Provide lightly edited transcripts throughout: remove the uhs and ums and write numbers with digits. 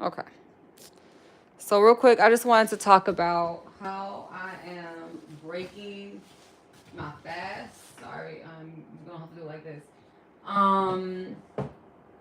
Okay. So real quick, I just wanted to talk about how I am breaking my fast. Sorry, I'm gonna have to do it like this. Um,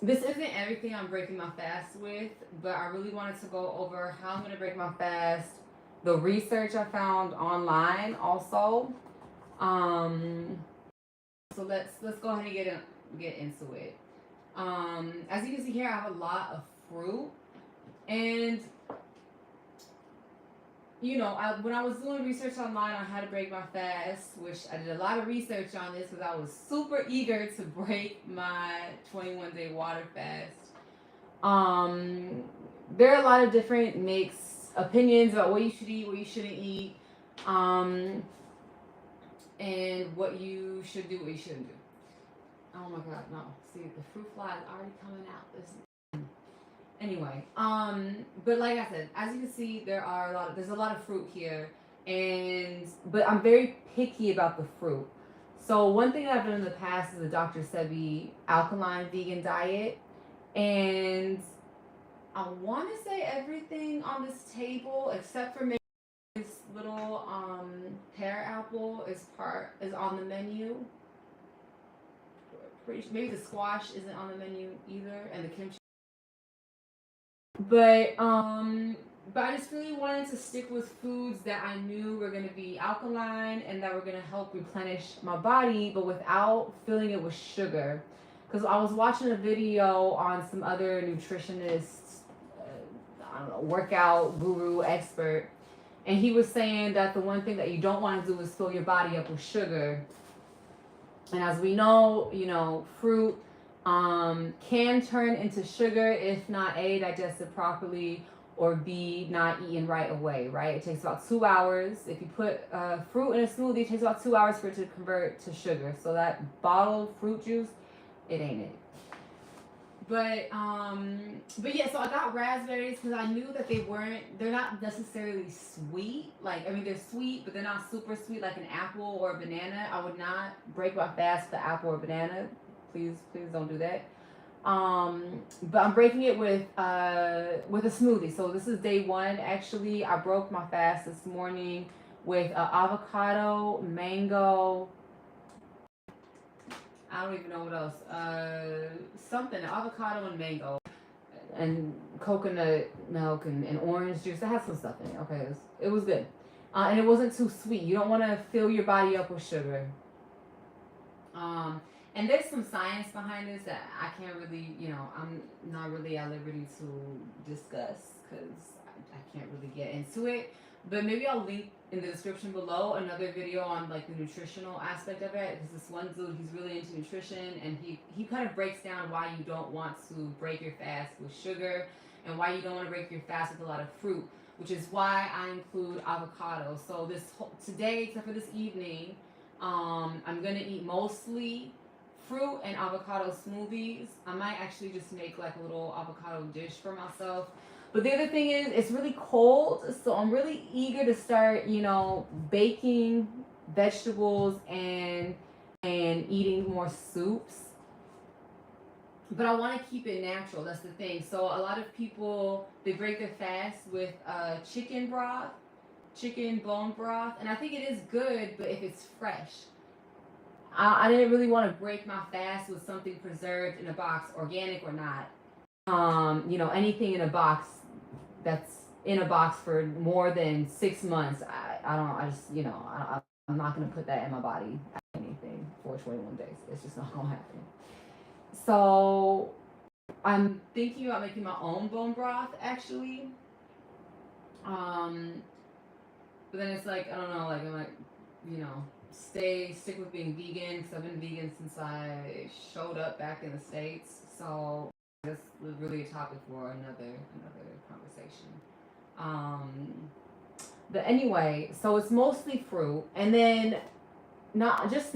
this isn't everything I'm breaking my fast with, but I really wanted to go over how I'm gonna break my fast, the research I found online also. Um, so let's go ahead and get into it. As you can see here, I have a lot of fruit, and when I was doing research online on how to break my fast, which I did a lot of research on this because I was super eager to break my 21-day water fast. Um, there are a lot of different mixed opinions about what you should eat, what you shouldn't eat, um, and what you should do, what you shouldn't do. Oh my God, no! See, the fruit fly is already coming out. Anyway, but like I said, as you can see, there's a lot of fruit here, but I'm very picky about the fruit. So one thing that I've done in the past is the Dr. Sebi alkaline vegan diet, and I want to say everything on this table except for maybe this little pear apple is on the menu. Maybe the squash isn't on the menu either, and the kimchi. But but I just really wanted to stick with foods that I knew were going to be alkaline and that were going to help replenish my body, but without filling it with sugar. Because I was watching a video on some other nutritionist, I don't know, workout guru expert, and he was saying that the one thing that you don't want to do is fill your body up with sugar. And as we know, fruit can turn into sugar if not A, digested properly, or B, not eaten right away, right? It takes about 2 hours. If you put fruit in a smoothie, it takes about 2 hours for it to convert to sugar. So that bottled fruit juice, it ain't it. But yeah, so I got raspberries because I knew that they're not necessarily sweet. Like, I mean, they're sweet, but they're not super sweet like an apple or a banana. I would not break my fast with apple or banana. Please don't do that. But I'm breaking it with a smoothie. So this is day one. Actually, I broke my fast this morning with avocado, mango. I don't even know what else. Something avocado and mango, and coconut milk and orange juice. It had some stuff in it. Okay, it was good, and it wasn't too sweet. You don't want to fill your body up with sugar. And there's some science behind this that I can't really, I'm not really at liberty to discuss because I can't really get into it. But maybe I'll link in the description below another video on like the nutritional aspect of it, because this one dude, he's really into nutrition, and he kind of breaks down why you don't want to break your fast with sugar and why you don't want to break your fast with a lot of fruit, which is why I include avocado. So today, except for this evening, I'm gonna eat mostly fruit and avocado smoothies. I might actually just make like a little avocado dish for myself. But the other thing is, it's really cold, so I'm really eager to start, baking vegetables and eating more soups. But I want to keep it natural. That's the thing. So a lot of people, they break their fast with chicken broth, chicken bone broth, and I think it is good, but if it's fresh. I didn't really want to break my fast with something preserved in a box, organic or not. Anything in a box that's in a box for more than 6 months, I'm not gonna put that in my body, anything for 21 days. It's just not gonna happen. So I'm thinking about making my own bone broth actually. But then it's like, I don't know, like, I'm like, stick with being vegan, because I've been vegan since I showed up back in the States. So this was really a topic for another conversation. But anyway, so it's mostly fruit, and then not just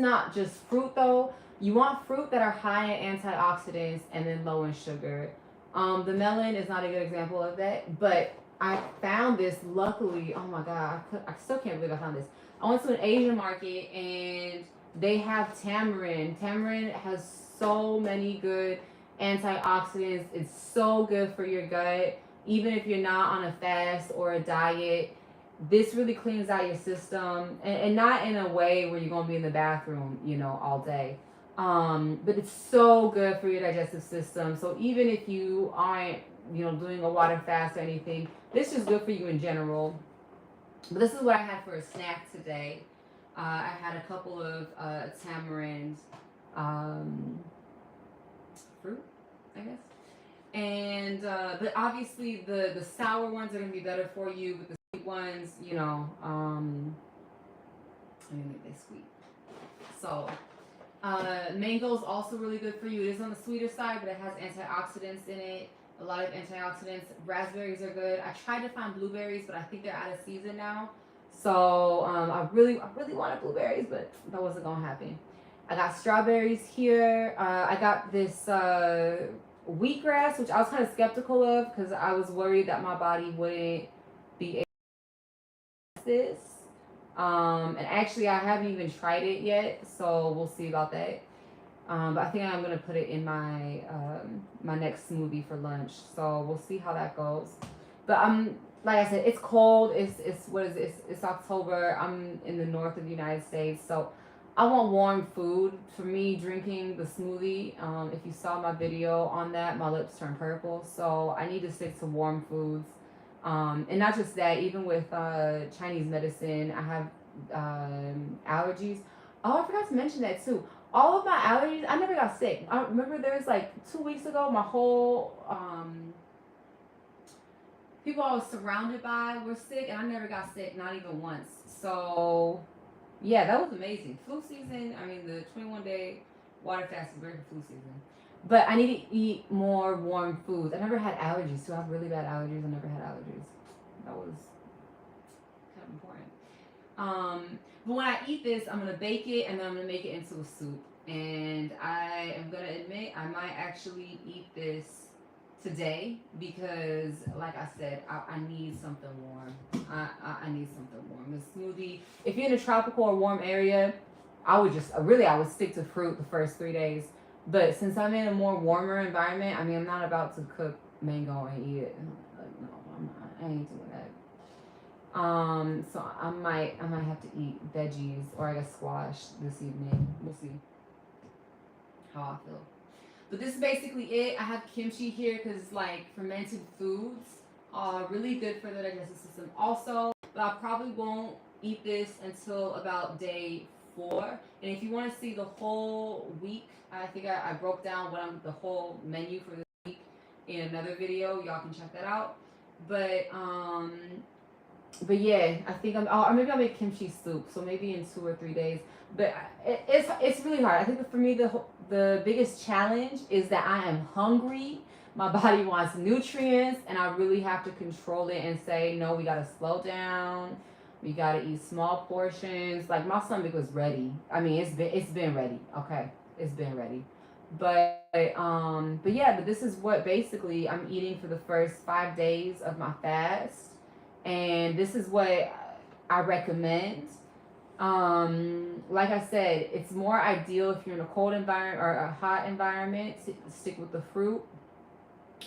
fruit though. You want fruit that are high in antioxidants and then low in sugar. The melon is not a good example of that, but I found this luckily. Oh my God, I still can't believe I found this. I went to an Asian market and they have tamarind. Tamarind has so many good antioxidants. It's so good for your gut. even if you're not on a fast or a diet, this really cleans out your system, and not in a way where you're gonna be in the bathroom, all day. But it's so good for your digestive system. So even if you aren't, doing a water fast or anything, this is good for you in general. But this is what I had for a snack today. I had a couple of tamarind um, fruit, I guess. And but obviously the sour ones are gonna be better for you, but the sweet ones, I mean, they sweet. So mango is also really good for you. It is on the sweeter side, but it has antioxidants in it. A lot of antioxidants. Raspberries are good. I tried to find blueberries, but I think they're out of season now. So I really wanted blueberries, but that wasn't gonna happen. I got strawberries here. I got this wheatgrass, which I was kind of skeptical of because I was worried that my body wouldn't be able to this. And actually, I haven't even tried it yet, so we'll see about that. But I think I'm gonna put it in my my next smoothie for lunch. So we'll see how that goes. But like I said, it's cold. It's what is it? It's October. I'm in the north of the United States, so I want warm food. For me, drinking the smoothie. If you saw my video on that, my lips turned purple. So I need to stick to warm foods. And not just that, even with Chinese medicine, I have allergies. Oh, I forgot to mention that too. All of my allergies, I never got sick. I remember there was like 2 weeks ago, my whole people I was surrounded by were sick, and I never got sick, not even once. So yeah, that was amazing. Flu season, I mean, the 21-day water fast is great for flu season. But I need to eat more warm foods. I never had allergies, so I have really bad allergies. I never had allergies. That was kind of important. But when I eat this, I'm gonna bake it and then I'm gonna make it into a soup. And I am gonna admit I might actually eat this today because, like I said, I need something warm. I need something warm. The smoothie. If you're in a tropical or warm area, I would stick to fruit the first 3 days. But since I'm in a more warmer environment, I mean, I'm not about to cook mango and eat it. Like, no, I'm not. I ain't doing that. So I might have to eat veggies or I guess squash this evening. We'll see how I feel. But this is basically it. I have kimchi here because like fermented foods are really good for the digestive system also. But I probably won't eat this until about day 4. And if you want to see the whole week, I think I broke down the whole menu for this week in another video. Y'all can check that out. But yeah, I think or maybe I'll make kimchi soup. So maybe in 2 or 3 days. But it's really hard. I think for me the biggest challenge is that I am hungry. My body wants nutrients, and I really have to control it and say no. We gotta slow down. We gotta eat small portions. Like my stomach was ready. I mean, it's been ready. Okay, it's been ready. But yeah. But this is what basically I'm eating for the first 5 days of my fast, and this is what I recommend. Like I said, it's more ideal if you're in a cold environment or a hot environment to stick with the fruit.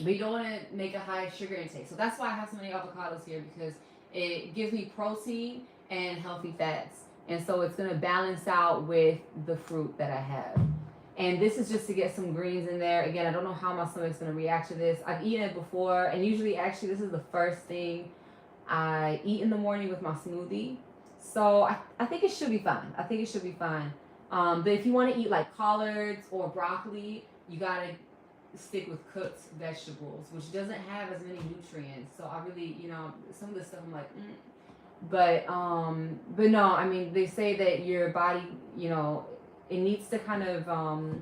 But you don't want to make a high sugar intake. So that's why I have so many avocados here, because it gives me protein and healthy fats. And so it's going to balance out with the fruit that I have. And this is just to get some greens in there. Again, I don't know how my stomach's going to react to this. I've eaten it before, and usually actually this is the first thing I eat in the morning with my smoothie. So I think it should be fine. I think it should be fine. But if you want to eat like collards or broccoli, you got to stick with cooked vegetables, which doesn't have as many nutrients. So I really, some of this stuff I'm like, But no, I mean, they say that your body, it needs to kind of, our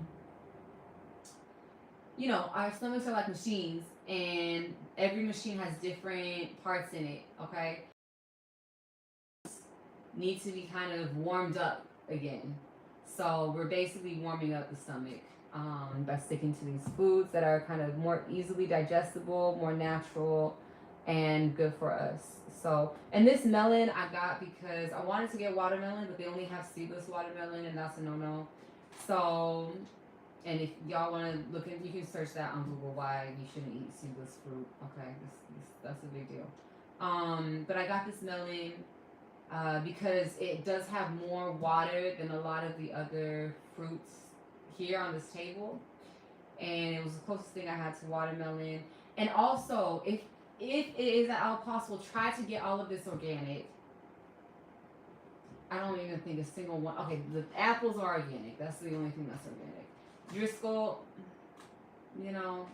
stomachs are like machines, and every machine has different parts in it, okay? Need to be kind of warmed up again. So we're basically warming up the stomach by sticking to these foods that are kind of more easily digestible, more natural, and good for us. So, and this melon I got because I wanted to get watermelon, but they only have seedless watermelon, and that's a no-no. So And if y'all want to look at, you can search that on Google why you shouldn't eat seedless fruit. Okay, that's a big deal. But I got this melon because it does have more water than a lot of the other fruits here on this table, and it was the closest thing I had to watermelon. And also, if it is at all possible, try to get all of this organic. I don't even think a single one. Okay, the apples are organic. That's the only thing that's organic. Driscoll, you know,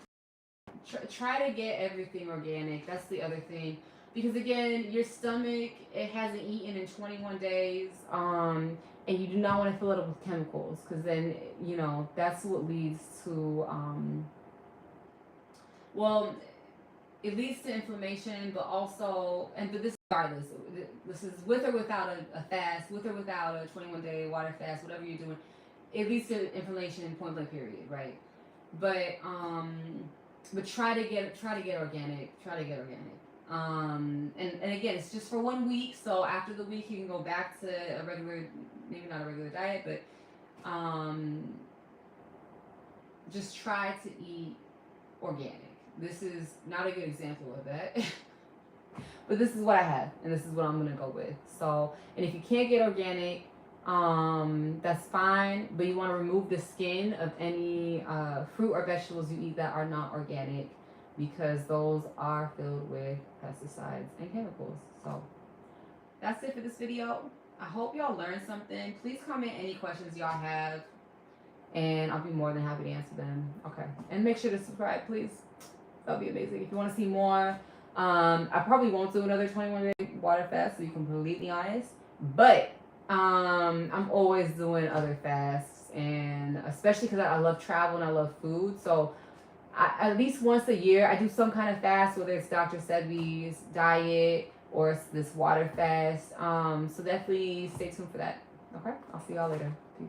try to get everything organic. That's the other thing. Because again, your stomach, it hasn't eaten in 21 days, and you do not want to fill it up with chemicals, because then, you know, that's what leads to, well, it leads to inflammation, but also, but this regardless, this is with or without a fast, with or without a 21-day water fast, whatever you're doing, it leads to inflammation, point blank period, right? But try to get organic. And again, it's just for 1 week. So after the week, you can go back to a regular, maybe not a regular diet, but just try to eat organic. This is not a good example of that, but this is what I have, and this is what I'm gonna go with. So, and if you can't get organic, that's fine, but you want to remove the skin of any fruit or vegetables you eat that are not organic, because those are filled with pesticides and chemicals. So that's it for this video. I hope y'all learned something. Please comment any questions y'all have, and I'll be more than happy to answer them. Okay, and make sure to subscribe, please. That'll be amazing. If you want to see more, I probably won't do another 21-day water fast, to be completely honest, but I'm always doing other fasts, and especially because I love travel and I love food. So at least once a year, I do some kind of fast, whether it's Dr. Sebi's diet or it's this water fast. So definitely stay tuned for that. Okay, I'll see y'all later. Peace.